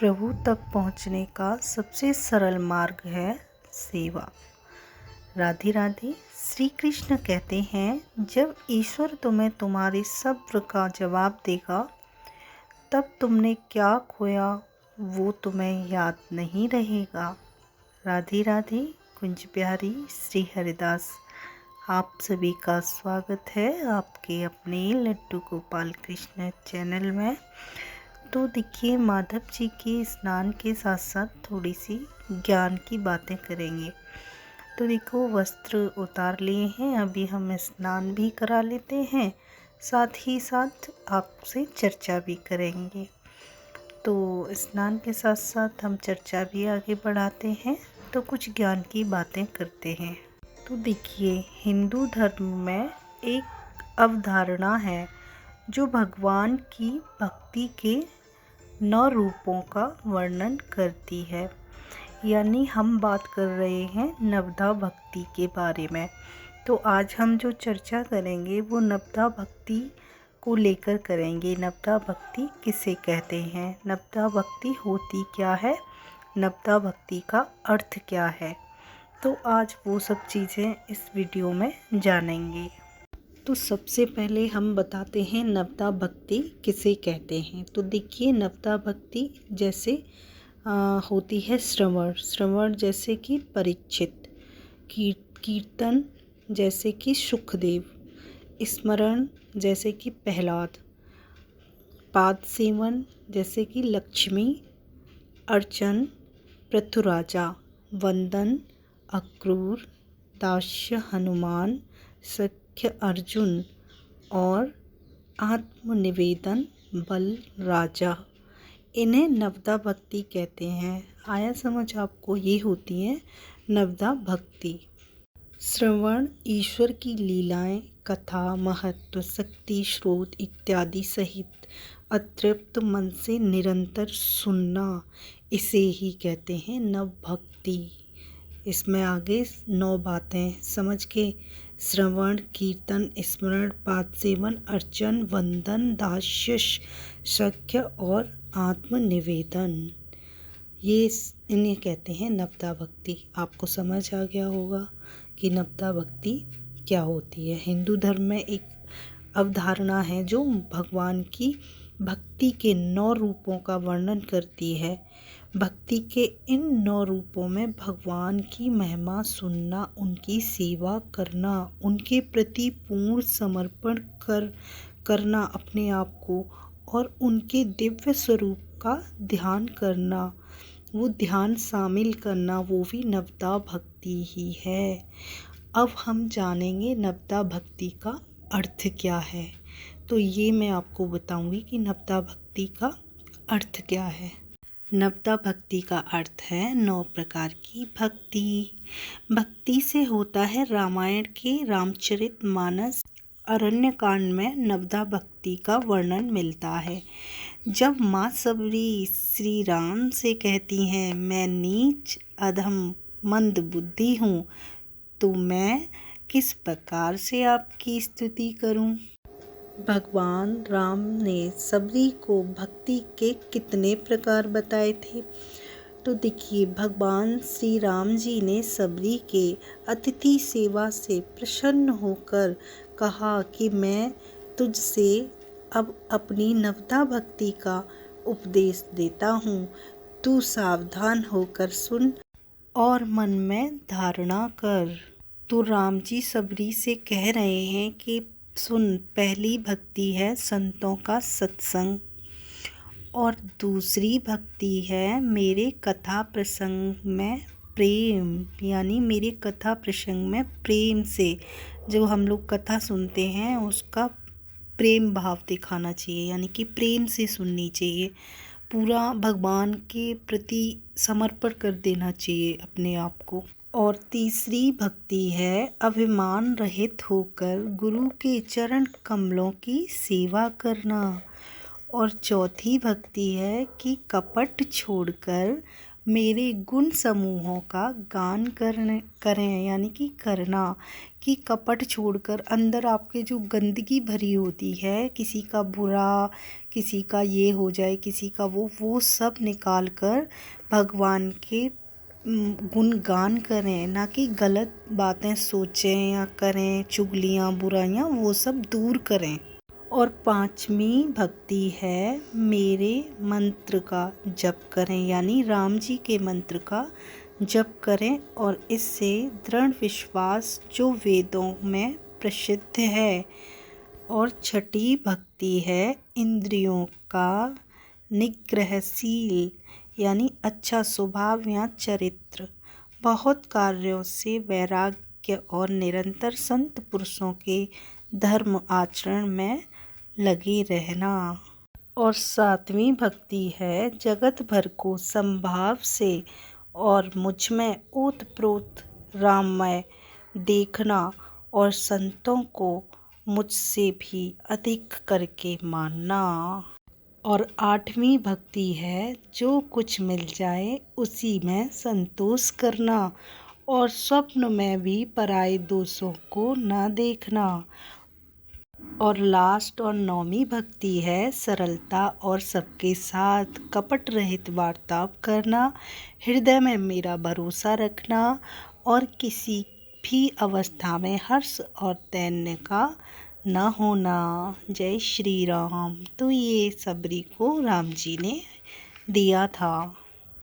प्रभु तक पहुँचने का सबसे सरल मार्ग है सेवा। राधे राधे। श्री कृष्ण कहते हैं, जब ईश्वर तुम्हें तुम्हारे सब्र का जवाब देगा तब तुमने क्या खोया वो तुम्हें याद नहीं रहेगा। राधे राधे। कुंज प्यारी श्री हरिदास। आप सभी का स्वागत है आपके अपने लड्डू गोपाल कृष्ण चैनल में। तो देखिए, माधव जी के स्नान के साथ साथ थोड़ी सी ज्ञान की बातें करेंगे। तो देखो, वस्त्र उतार लिए हैं, अभी हम स्नान भी करा लेते हैं, साथ ही साथ आपसे चर्चा भी करेंगे। तो स्नान के साथ साथ हम चर्चा भी आगे बढ़ाते हैं, तो कुछ ज्ञान की बातें करते हैं। तो देखिए, हिंदू धर्म में एक अवधारणा है जो भगवान की भक्ति के 9 रूपों का वर्णन करती है। यानी हम बात कर रहे हैं नवधा भक्ति के बारे में। तो आज हम जो चर्चा करेंगे वो नवधा भक्ति को लेकर करेंगे। नवधा भक्ति किसे कहते हैं, नवधा भक्ति होती क्या है, नवधा भक्ति का अर्थ क्या है। तो आज वो सब चीज़ें इस वीडियो में जानेंगे। तो सबसे पहले हम बताते हैं नवधा भक्ति किसे कहते हैं। तो देखिए, नवधा भक्ति जैसे होती है श्रवण जैसे कि परीक्षित, कीर्तन जैसे कि सुखदेव, स्मरण जैसे कि प्रहलाद, पाद सेवन जैसे कि लक्ष्मी, अर्चन पृथुराजा, वंदन अक्रूर, दास्य हनुमान, सख्य अर्जुन और आत्मनिवेदन बल राजा। इन्हें नवधा भक्ति कहते हैं। आया समझ आपको, ये होती है नवधा भक्ति। श्रवण ईश्वर की लीलाएं, कथा, महत्व, शक्ति, स्रोत इत्यादि सहित अतृप्त मन से निरंतर सुनना, इसे ही कहते हैं नव भक्ति। इसमें आगे 9 बातें समझ के, श्रवण, कीर्तन, स्मरण, पाद सेवन, अर्चन, वंदन, दास्य, सख्य और आत्मनिवेदन, ये इन्हें कहते हैं नवधा भक्ति। आपको समझ आ गया होगा कि नवधा भक्ति क्या होती है। हिंदू धर्म में एक अवधारणा है जो भगवान की भक्ति के 9 रूपों का वर्णन करती है। भक्ति के इन 9 रूपों में भगवान की महिमा सुनना, उनकी सेवा करना, उनके प्रति पूर्ण समर्पण करना अपने आप को, और उनके दिव्य स्वरूप का ध्यान करना, वो ध्यान शामिल करना, वो भी नवधा भक्ति ही है। अब हम जानेंगे नवधा भक्ति का अर्थ क्या है। तो ये मैं आपको बताऊंगी कि नवधा भक्ति का अर्थ क्या है। नवधा भक्ति का अर्थ है 9 प्रकार की भक्ति। भक्ति से होता है रामायण के रामचरितमानस अरण्यकांड में नवधा भक्ति का वर्णन मिलता है। जब माँ सबरी श्री राम से कहती हैं, मैं नीच अधम मंद बुद्धि हूँ, तो मैं किस प्रकार से आपकी स्तुति करूँ। भगवान राम ने सबरी को भक्ति के कितने प्रकार बताए थे। तो देखिए, भगवान श्री राम जी ने सबरी के अतिथि सेवा से प्रसन्न होकर कहा कि मैं तुझसे अब अपनी नवधा भक्ति का उपदेश देता हूँ, तू सावधान होकर सुन और मन में धारणा कर। तो राम जी सबरी से कह रहे हैं कि सुन, पहली भक्ति है संतों का सत्संग, और दूसरी भक्ति है मेरे कथा प्रसंग में प्रेम, यानी मेरे कथा प्रसंग में प्रेम से, जो हम लोग कथा सुनते हैं उसका प्रेम भाव दिखाना चाहिए, यानी कि प्रेम से सुननी चाहिए, पूरा भगवान के प्रति समर्पण कर देना चाहिए अपने आप को। और तीसरी भक्ति है अभिमान रहित होकर गुरु के चरण कमलों की सेवा करना। और चौथी भक्ति है कि कपट छोड़कर मेरे गुण समूहों का गान करें, यानी कि करना, कि कपट छोड़कर अंदर आपके जो गंदगी भरी होती है, किसी का बुरा, किसी का ये हो जाए, किसी का वो सब निकाल कर भगवान के गुणगान करें, ना कि गलत बातें सोचें या करें, चुगलियाँ बुराइयाँ वो सब दूर करें। और 5वीं भक्ति है मेरे मंत्र का जप करें, यानी राम जी के मंत्र का जप करें और इससे दृढ़ विश्वास जो वेदों में प्रसिद्ध है। और 6ठी भक्ति है इंद्रियों का निग्रहशील, यानी अच्छा स्वभाव या चरित्र, बहुत कार्यों से वैराग्य और निरंतर संत पुरुषों के धर्म आचरण में लगे रहना। और 7वीं भक्ति है जगत भर को संभाव से और मुझ में ओतप्रोत राममय देखना और संतों को मुझसे भी अधिक करके मानना। और 8वीं भक्ति है जो कुछ मिल जाए उसी में संतोष करना और स्वप्न में भी पराये दोषों को ना देखना। और लास्ट और 9वीं भक्ति है सरलता और सबके साथ कपट रहित वार्ताव करना, हृदय में मेरा भरोसा रखना और किसी भी अवस्था में हर्ष और दैन्य का न होना। जय श्री राम। तो ये सबरी को राम जी ने दिया था।